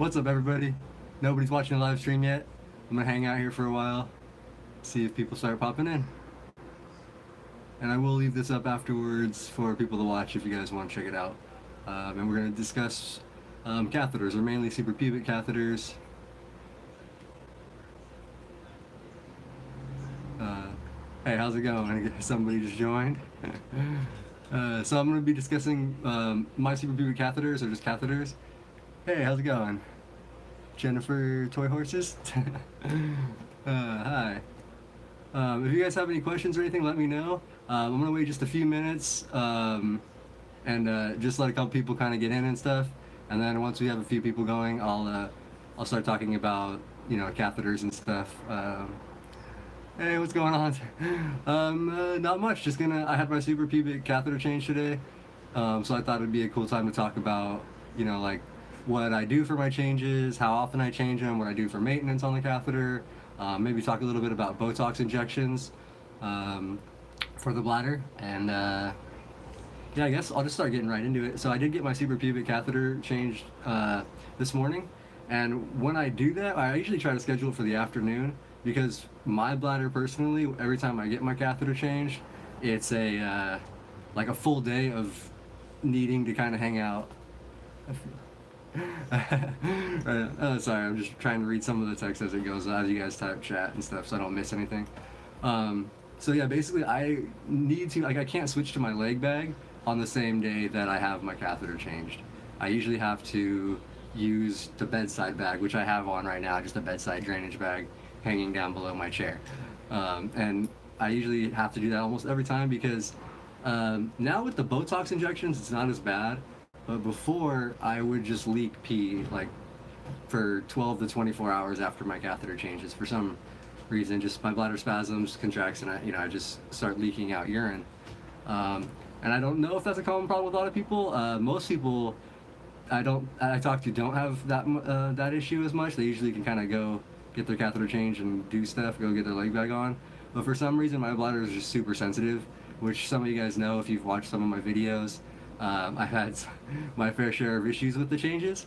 What's up, everybody? Nobody's watching the live stream yet. I'm gonna hang out here for a while, see if people start popping in. And I will leave this up afterwards for people to watch if you guys want to check it out. And we're gonna discuss catheters, or mainly suprapubic catheters. Hey, how's it going? Somebody just joined. So I'm gonna be discussing my suprapubic catheters, or just catheters. Hey, how's it going? Jennifer Toy Horses? Hi. If you guys have any questions or anything, let me know. I'm gonna wait just a few minutes and just let a couple people kind of get in and stuff. And then once we have a few people going, I'll start talking about catheters and stuff. Hey, what's going on? Not much. I had my suprapubic catheter change today, so I thought it'd be a cool time to talk about like what I do for my changes, how often I change them, what I do for maintenance on the catheter. Maybe talk a little bit about Botox injections for the bladder, and yeah, I guess I'll just start getting right into it. So I did get my suprapubic catheter changed this morning, and when I do that, I usually try to schedule it for the afternoon, because my bladder personally, every time I get my catheter changed, it's like a full day of needing to kind of hang out. Sorry, I'm just trying to read some of the text as it goes, as you guys type chat and stuff, so I don't miss anything. So yeah, basically I need to, I can't switch to my leg bag on the same day that I have my catheter changed. I usually have to use the bedside bag, which I have on right now, just a bedside drainage bag hanging down below my chair. And I usually have to do that almost every time, because now with the Botox injections, it's not as bad. But before, I would just leak pee like for 12 to 24 hours after my catheter changes. For some reason, just my bladder spasms, contracts, and I just start leaking out urine. And I don't know if that's a common problem with a lot of people. Most people I talk to don't have that issue as much. They usually can kind of go get their catheter changed and do stuff, go get their leg bag on. But for some reason, my bladder is just super sensitive, which some of you guys know if you've watched some of my videos. I've had my fair share of issues with the changes.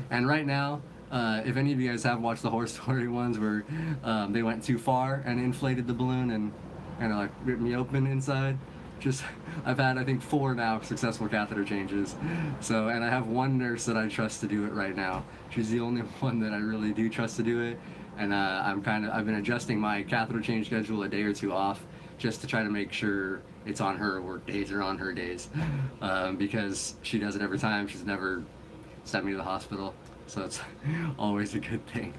And right now, if any of you guys have watched the horror story ones where they went too far and inflated the balloon and kind of like ripped me open inside, I've had, I think, 4 now successful catheter changes. So, and I have one nurse that I trust to do it right now. She's the only one that I really do trust to do it. And I've been adjusting my catheter change schedule a day or two off, just to try to make sure it's on her work days or on her days, because she does it every time. She's never sent me to the hospital, so it's always a good thing.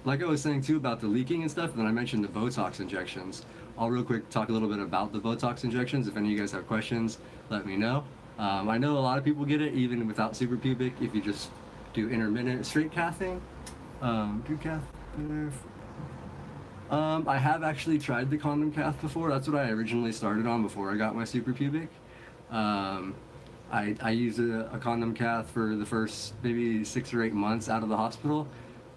Like I was saying too about the leaking and stuff, and then I mentioned the Botox injections. I'll real quick talk a little bit about the Botox injections. If any of you guys have questions, let me know. I know a lot of people get it even without suprapubic, if you just do intermittent straight cathing. I have actually tried the condom cath before. That's what I originally started on before I got my suprapubic. I used a condom cath for the first maybe 6 or 8 months out of the hospital,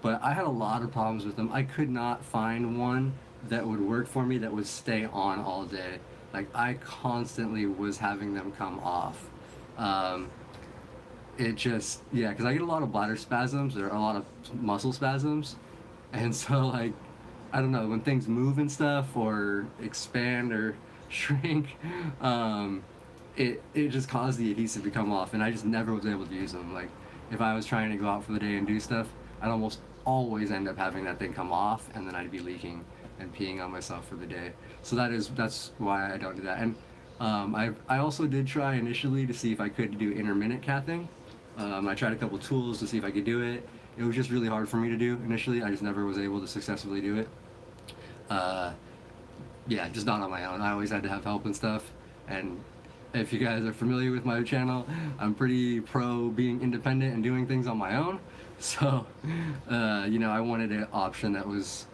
but I had a lot of problems with them. I could not find one that would work for me that would stay on all day. Like, I constantly was having them come off. Because I get a lot of bladder spasms, or a lot of muscle spasms, and so like, I don't know, when things move and stuff, or expand or shrink, it just caused the adhesive to come off, and I just never was able to use them. Like, if I was trying to go out for the day and do stuff, I'd almost always end up having that thing come off, and then I'd be leaking and peeing on myself for the day. So that's why I don't do that. And I also did try initially to see if I could do intermittent cathing. I tried a couple tools to see if I could do it. It was just really hard for me to do initially. I just never was able to successfully do it. Yeah, just not on my own. I always had to have help and stuff. And if you guys are familiar with my channel, I'm pretty pro being independent and doing things on my own. So, I wanted an option that was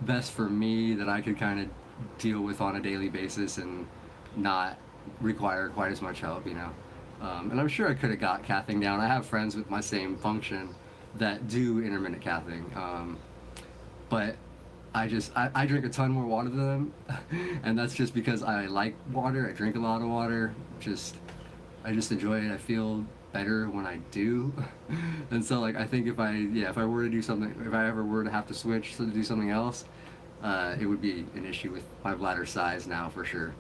best for me, that I could kind of deal with on a daily basis and not require quite as much help, and I'm sure I could have got cathing down. I have friends with my same function that do intermittent cathing, but I drink a ton more water than them, and that's just because I like water. I drink a lot of water. I just enjoy it. I feel better when I do. And so like I think if I were to do something, if I ever were to have to switch to do something else, it would be an issue with my bladder size now for sure,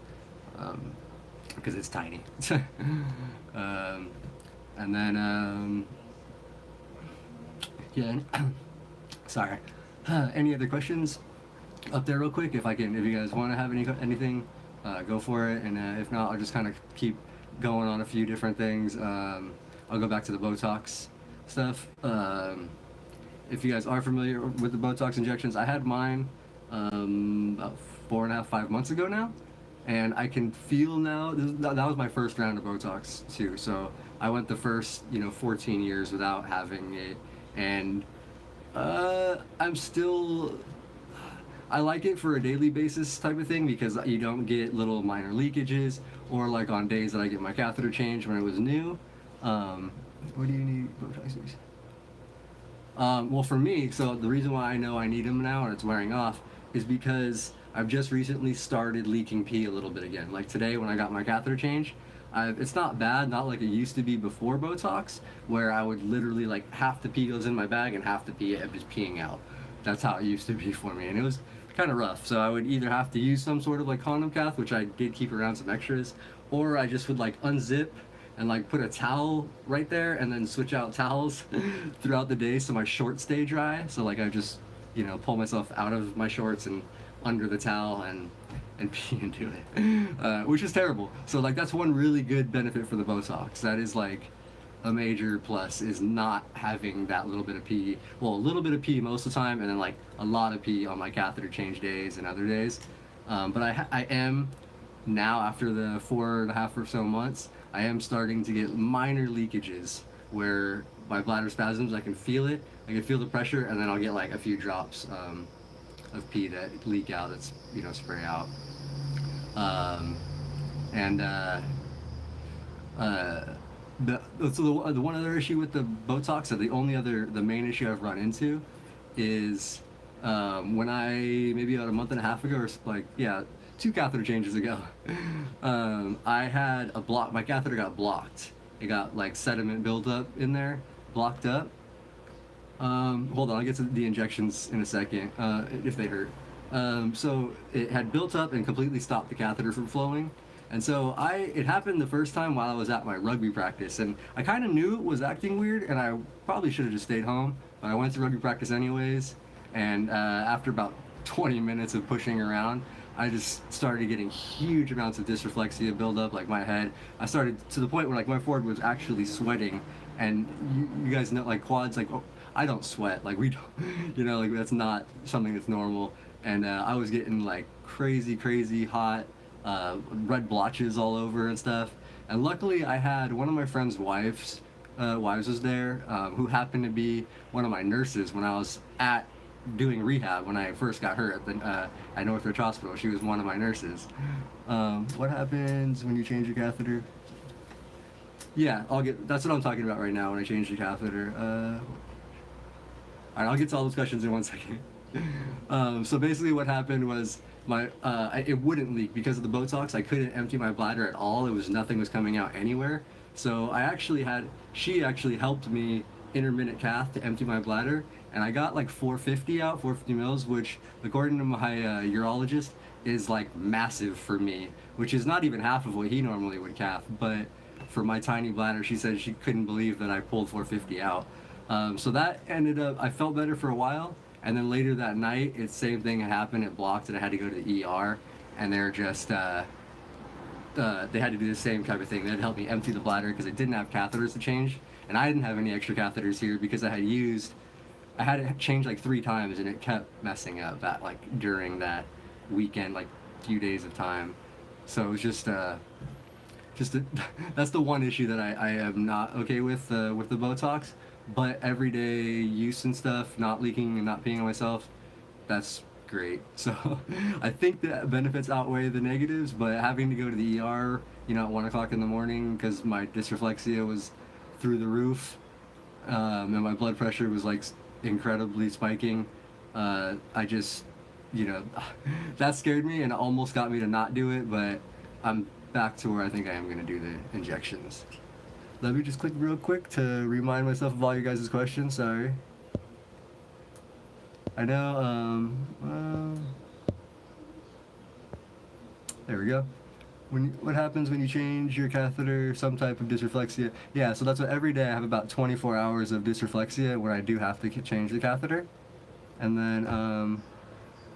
because it's tiny. And then yeah. Sorry. Any other questions up there, real quick? If you guys want to have anything, go for it. And if not, I'll just kind of keep going on a few different things. I'll go back to the Botox stuff. If you guys are familiar with the Botox injections, I had mine about 4.5, 5 months ago now, and I can feel now. That was my first round of Botox too. So I went the first 14 years without having it, and I'm still. I like it for a daily basis type of thing because you don't get little minor leakages, or like on days that I get my catheter changed when it was new. What do you need Botox? Well, for me, so the reason why I know I need them now and it's wearing off is because I've just recently started leaking pee a little bit again. Like today when I got my catheter changed, it's not bad, not like it used to be before Botox, where I would literally like half the pee goes in my bag and half the pee I'm just peeing out. That's how it used to be for me, and it was kind of rough. So I would either have to use some sort of like condom cath, which I did keep around some extras, or I just would like unzip and like put a towel right there and then switch out towels throughout the day so my shorts stay dry. So like I just pull myself out of my shorts and under the towel and pee into it, which is terrible. So like that's one really good benefit for the Botox. That is like a major plus, is not having that little bit of pee. Well, a little bit of pee most of the time, and then like a lot of pee on my catheter change days and other days. But I am now, after the 4.5 or so months, I am starting to get minor leakages where my bladder spasms, I can feel it, I can feel the pressure, and then I'll get like a few drops of pee that leak out, that's spray out. So the one other issue with the Botox, or the main issue I've run into, is when maybe about a month and a half ago, or like 2 catheter changes ago, I had my catheter got blocked. It got like sediment built up in there, blocked up. Hold on, I'll get to the injections in a second, if they hurt. So it had built up and completely stopped the catheter from flowing. And so it happened the first time while I was at my rugby practice, and I kind of knew it was acting weird, and I probably should have just stayed home, but I went to rugby practice anyways, and after about 20 minutes of pushing around, I just started getting huge amounts of dysreflexia build up, like my head. I started to the point where like my forehead was actually sweating, and you guys know, like quads, like I don't sweat, like we don't, like that's not something that's normal, and I was getting like crazy hot, red blotches all over and stuff. And luckily I had one of my friend's wives was there, who happened to be one of my nurses when I was doing rehab when I first got hurt at Northridge Hospital. She was one of my nurses. What happens when you change your catheter? Yeah, that's what I'm talking about right now when I change the catheter. Alright, I'll get to all those questions in 1 second. So basically what happened was it wouldn't leak because of the Botox. I couldn't empty my bladder at all. Nothing was coming out anywhere. So she actually helped me intermittent cath to empty my bladder, and I got like 450 mils, which according to my urologist is like massive for me, which is not even half of what he normally would cath. But for my tiny bladder, she said she couldn't believe that I pulled 450 out. So that ended up, I felt better for a while. And then later that night, same thing happened. It blocked, and I had to go to the ER. And they're just, they had to do the same type of thing. They had to help me empty the bladder because I didn't have catheters to change. And I didn't have any extra catheters here because I had it changed like 3 times, and it kept messing up during that weekend, like few days of time. So it was that's the one issue that I am not okay with the Botox. But everyday use and stuff, not leaking and not peeing on myself, that's great. So I think the benefits outweigh the negatives, but having to go to the ER, at 1 o'clock in the morning because my dysreflexia was through the roof, and my blood pressure was like incredibly spiking, I just, that scared me and almost got me to not do it, but I'm back to where I think I am going to do the injections. Let me just click real quick to remind myself of all your guys' questions. Sorry. I know, there we go. What happens when you change your catheter, some type of dysreflexia? Yeah, so that's what every day I have about 24 hours of dysreflexia when I do have to change the catheter. And then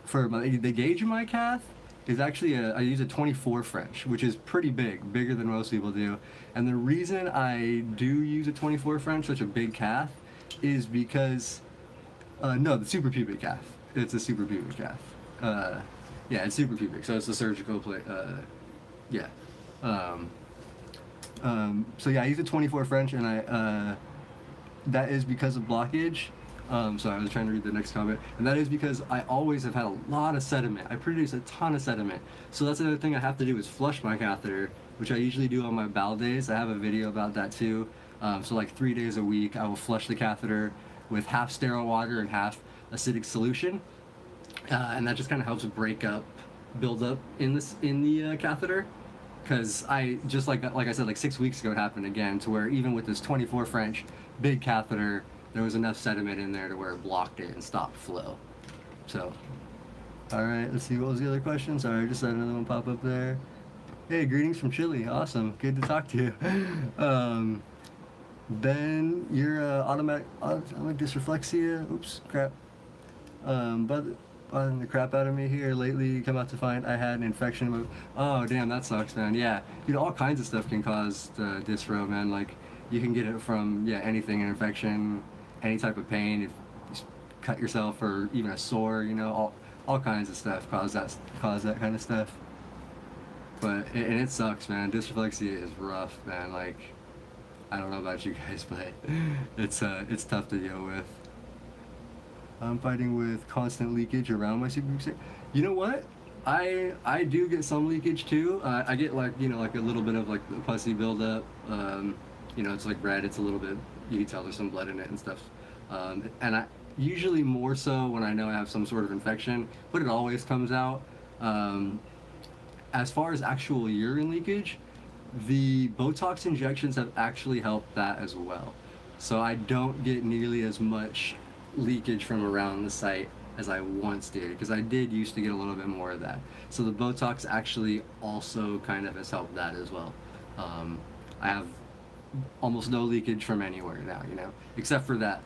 for the gauge in my cath is actually I use a 24 French, which is pretty big, bigger than most people do. And the reason I do use a 24 French, such a big cath, is because no, the suprapubic cath. It's a suprapubic cath. Yeah, it's suprapubic, so it's the surgical plate. Yeah. So yeah, I use a 24 French, and that is because of blockage. So I was trying to read the next comment, and that is because I always have had a lot of sediment. I produce a ton of sediment. So that's another thing I have to do is flush my catheter, which I usually do on my bowel days. I have a video about that too. So like 3 days a week, I will flush the catheter with half sterile water and half acidic solution. And that just kind of helps break up buildup in the catheter. Because I just like I said, like 6 weeks ago it happened again, to where even with this 24 French big catheter, there was enough sediment in there to where it blocked it and stopped flow. So, all right, let's see, what was the other question? Sorry, I just had another one pop up there. Hey, greetings from Chile. Awesome, good to talk to you. Ben, your automatic dysreflexia. Oops, crap. But bothering the crap out of me here lately. You come out to find I had an infection. Oh, damn, that sucks, man. Yeah, dude, all kinds of stuff can cause dysro, man. Like, you can get it from, yeah, anything, an infection, any type of pain, if you cut yourself, or even a sore, you know, all kinds of stuff cause that kind of stuff. But, and it sucks, man. Dysreflexia is rough, man. Like, I don't know about you guys, but it's tough to deal with. I'm fighting with constant leakage around my suprapubic. You know what? I do get some leakage too. I get like, you know, like a little bit of like pussy buildup. You know, it's like red. It's a little bit. You can tell there's some blood in it and stuff. And I usually more so when I know I have some sort of infection, but it always comes out. As far as actual urine leakage, the Botox injections have actually helped that as well. So I don't get nearly as much leakage from around the site as I once did, because I did used to get a little bit more of that. So the Botox actually also kind of has helped that as well. I have almost no leakage from anywhere now, you know, except for that,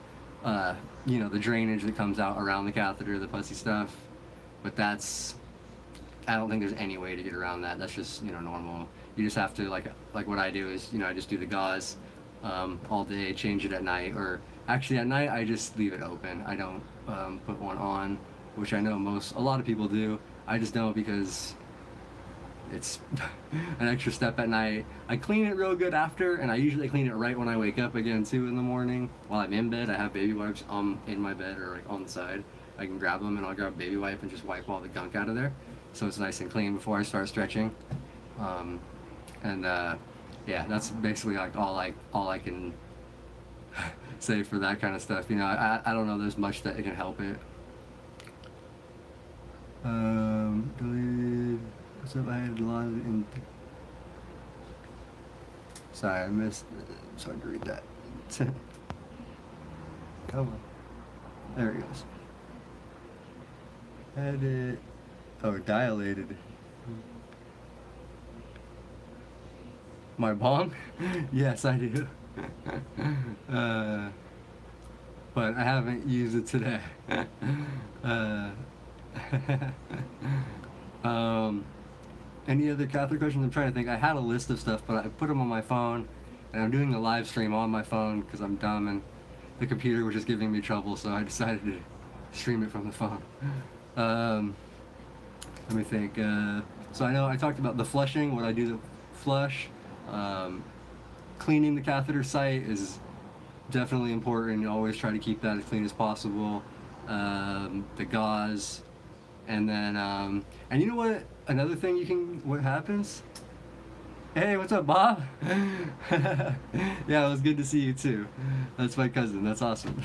you know, the drainage that comes out around the catheter, the pussy stuff. But that's, I don't think there's any way to get around that. That's just, you know, normal. You just have to, like what I do is, you know, I just do the gauze all day, change it at night, or actually at night I just leave it open. I don't put one on, which I know a lot of people do. I just don't, because it's an extra step at night. I clean it real good after, and I usually clean it right when I wake up again too in the morning. While I'm in bed, I have baby wipes in my bed or like on the side. I can grab them and I'll grab a baby wipe and just wipe all the gunk out of there, so it's nice and clean before I start stretching. Yeah, that's basically like all I can say for that kind of stuff. You know, I don't know there's much that it can help it. Deleted. What's up? I had a lot of sorry, I missed. It's hard to read that. Come on. There it goes. Edit. Oh, dilated. My bong? Yes, I do. But I haven't used it today. Any other Catholic questions? I'm trying to think. I had a list of stuff, but I put them on my phone, and I'm doing the live stream on my phone because I'm dumb and the computer was just giving me trouble, so I decided to stream it from the phone. Let me think. So I know I talked about the flushing, what I do to flush. Cleaning the catheter site is definitely important. You always try to keep that as clean as possible. The gauze, and then and you know what? Another thing what happens? Hey, what's up, Bob? Yeah, it was good to see you too. That's my cousin. That's awesome.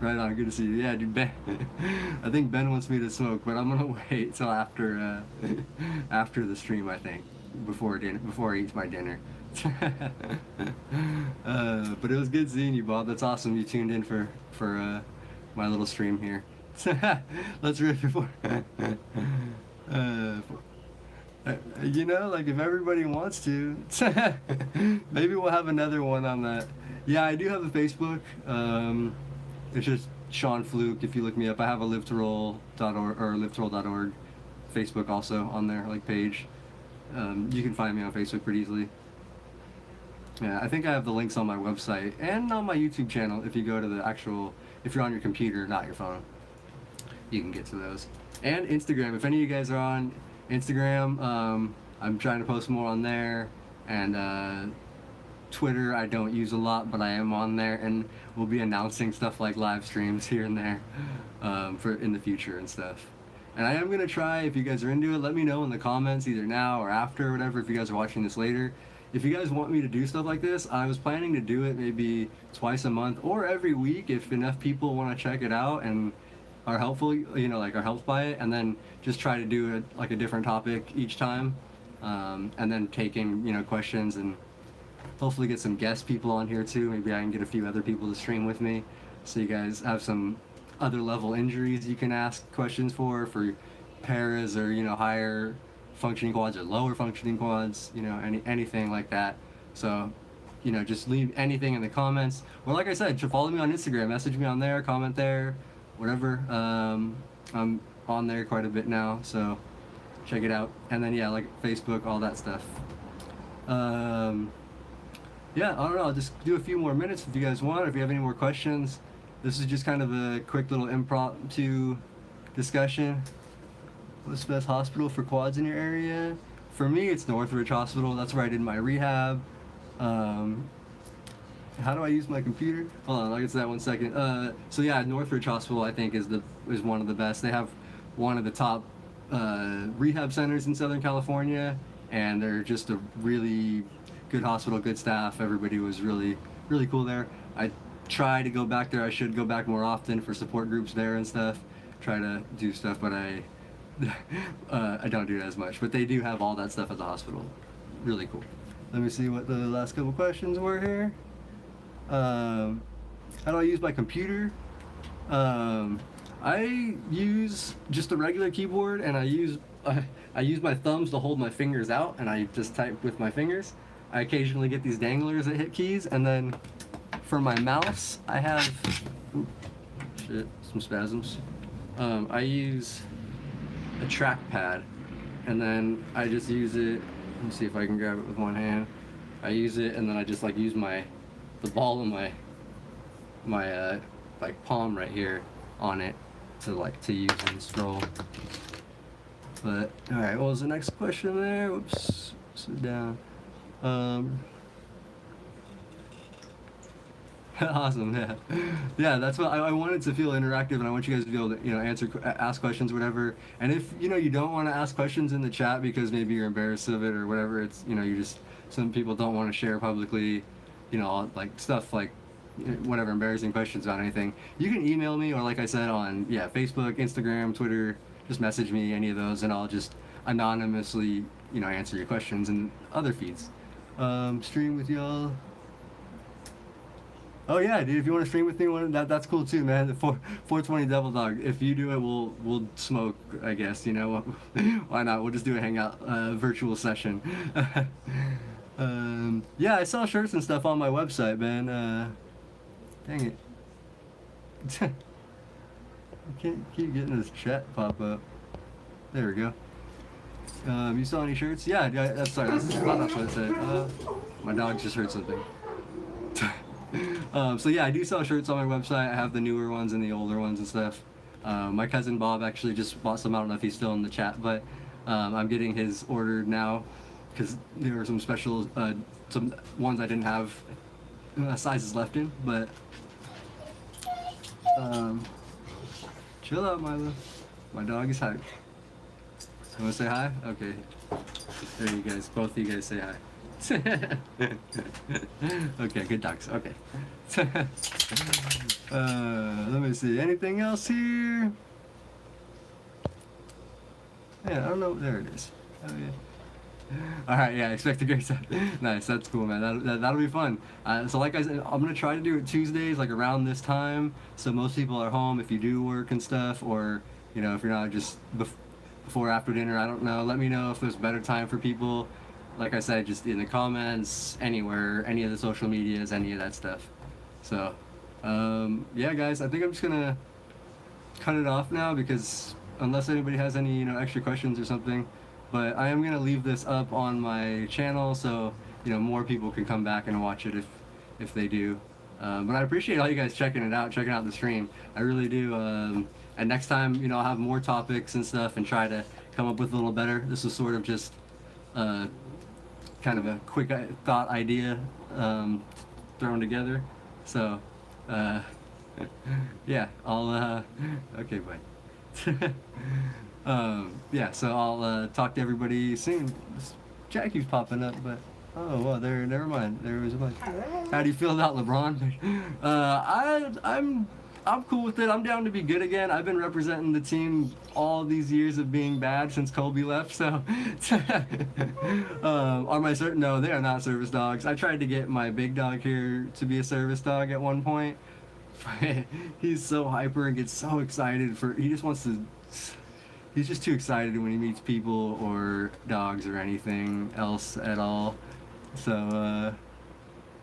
Right on, good to see you. Yeah, dude, Ben. I think Ben wants me to smoke, but I'm gonna wait till after the stream, I think. before I eat my dinner. But it was good seeing you, Bob. That's awesome. You tuned in for my little stream here. Let's rip before. You know, like if everybody wants to, maybe we'll have another one on that. Yeah, I do have a Facebook. It's just Sean Fluke. If you look me up, I have a liveToroll.org or liveToroll.org Facebook also on there, like page. You can find me on Facebook pretty easily. Yeah, I think I have the links on my website and on my YouTube channel. If you go to the actual, if you're on your computer, not your phone, you can get to those. And Instagram. If any of you guys are on Instagram, I'm trying to post more on there. And Twitter, I don't use a lot, but I am on there, and we'll be announcing stuff like live streams here and there for in the future and stuff. And I am gonna try. If you guys are into it, let me know in the comments, either now or after, or whatever. If you guys are watching this later. If you guys want me to do stuff like this, I was planning to do it maybe twice a month or every week if enough people want to check it out and are helpful, you know, like are helped by it, and then just try to do it like a different topic each time, and then taking, you know, questions and hopefully get some guest people on here too. Maybe I can get a few other people to stream with me, so you guys have some other level injuries you can ask questions for paras or, you know, higher functioning quads or lower functioning quads, you know, anything like that. So, you know, just leave anything in the comments, or like I said, to follow me on Instagram, message me on there, comment there, whatever. I'm on there quite a bit now, so check it out. And then yeah, like Facebook, all that stuff. Yeah, I don't know, I'll just do a few more minutes if you guys want. If you have any more questions, this is just kind of a quick little impromptu discussion. What's the best hospital for quads in your area? For me, it's Northridge Hospital. That's where I did my rehab. How do I use my computer? Hold on, I'll get to that 1 second. So yeah, Northridge Hospital I think is one of the best. They have one of the top rehab centers in Southern California, and they're just a really good hospital, good staff. Everybody was really, really cool there. I try to go back there. I should go back more often for support groups there and stuff. Try to do stuff, but I don't do it as much. But they do have all that stuff at the hospital. Really cool. Let me see what the last couple questions were here. How do I use my computer? I use just a regular keyboard, and I use my thumbs to hold my fingers out, and I just type with my fingers. I occasionally get these danglers that hit keys, and then for my mouse, I have some spasms. I use a trackpad, and then I just use it. Let me see if I can grab it with one hand. I use it, and then I just like use the ball of my like palm right here on it to use and scroll. But all right, what was the next question there? Whoops, sit down. Awesome, yeah. That's what I wanted to feel interactive, and I want you guys to be able to, you know, ask questions, whatever. And if you know you don't want to ask questions in the chat because maybe you're embarrassed of it or whatever, it's, you know, some people don't want to share publicly, you know, like stuff like whatever embarrassing questions about anything. You can email me, or like I said, on Facebook, Instagram, Twitter. Just message me any of those, and I'll just anonymously, you know, answer your questions in other feeds. Stream with y'all. Oh yeah, dude! If you want to stream with me, that's cool too, man. The 420 Devil Dog. If you do it, we'll smoke. I guess, you know. Why not? We'll just do a hangout, virtual session. Yeah, I sell shirts and stuff on my website, man. Dang it! I can't keep getting this chat pop up. There we go. You sell any shirts? Yeah. That's sorry. That's what I said. My dog just heard something. So yeah, I do sell shirts on my website. I have the newer ones and the older ones and stuff. My cousin Bob actually just bought some. I don't know if he's still in the chat, but I'm getting his ordered now because there were some special, some ones I didn't have sizes left in. But chill out, Milo. My dog is hyped. You want to say hi? Okay. There you guys. Both of you guys say hi. Okay, good dogs. Okay. Let me see. Anything else here? Yeah, I don't know. There it is. Oh yeah. All right, yeah, expect a great time. Nice, that's cool, man. That'll be fun. So like I said, I'm gonna try to do it Tuesdays, like around this time, so most people are home. If you do work and stuff, or you know, if you're not just before after dinner, I don't know. Let me know if there's a better time for people. Like I said, just in the comments, anywhere, any of the social medias, any of that stuff. So, yeah, guys, I think I'm just gonna cut it off now because unless anybody has any, you know, extra questions or something, but I am gonna leave this up on my channel so you know more people can come back and watch it if they do. But I appreciate all you guys checking out the stream. I really do. And next time, you know, I'll have more topics and stuff and try to come up with a little better. This was sort of just kind of a quick thought idea thrown together. So, yeah, I'll, okay, bye. Yeah, so I'll talk to everybody soon. This chat keeps popping up, but oh well, never mind. There was a bunch. How do you feel about LeBron? I'm cool with it. I'm down to be good again. I've been representing the team all these years of being bad since Kobe left. So, are my no? They are not service dogs. I tried to get my big dog here to be a service dog at one point. He's so hyper and gets so excited he just wants to. He's just too excited when he meets people or dogs or anything else at all. So,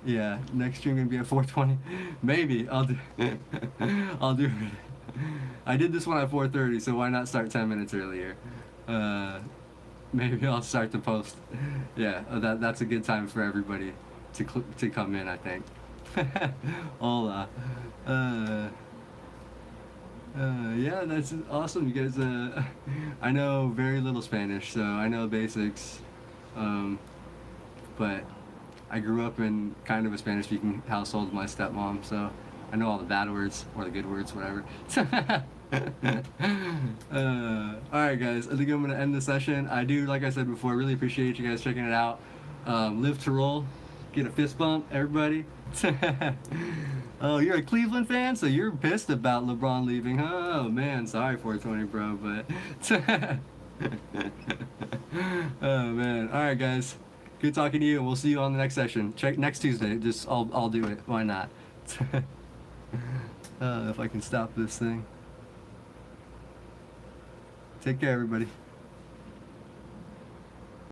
yeah, next stream gonna be at 4:20. Maybe I'll do. I'll do it. I did this one at 4:30, so why not start 10 minutes earlier? Maybe I'll start the post. Yeah, that's a good time for everybody to come in, I think. Hola. Yeah, that's awesome. You guys, I know very little Spanish, so I know basics. But I grew up in kind of a Spanish-speaking household with my stepmom, so I know all the bad words or the good words, whatever. Alright guys, I think I'm going to end the session. I do, like I said before, really appreciate you guys checking it out. Live to roll. Get a fist bump, everybody. Oh, you're a Cleveland fan, so you're pissed about LeBron leaving, huh? Oh man, sorry 420 bro, but oh man. Alright guys, good talking to you, and we'll see you on the next session. Check next Tuesday. Just I'll do it. Why not? If I can stop this thing. Take care, everybody.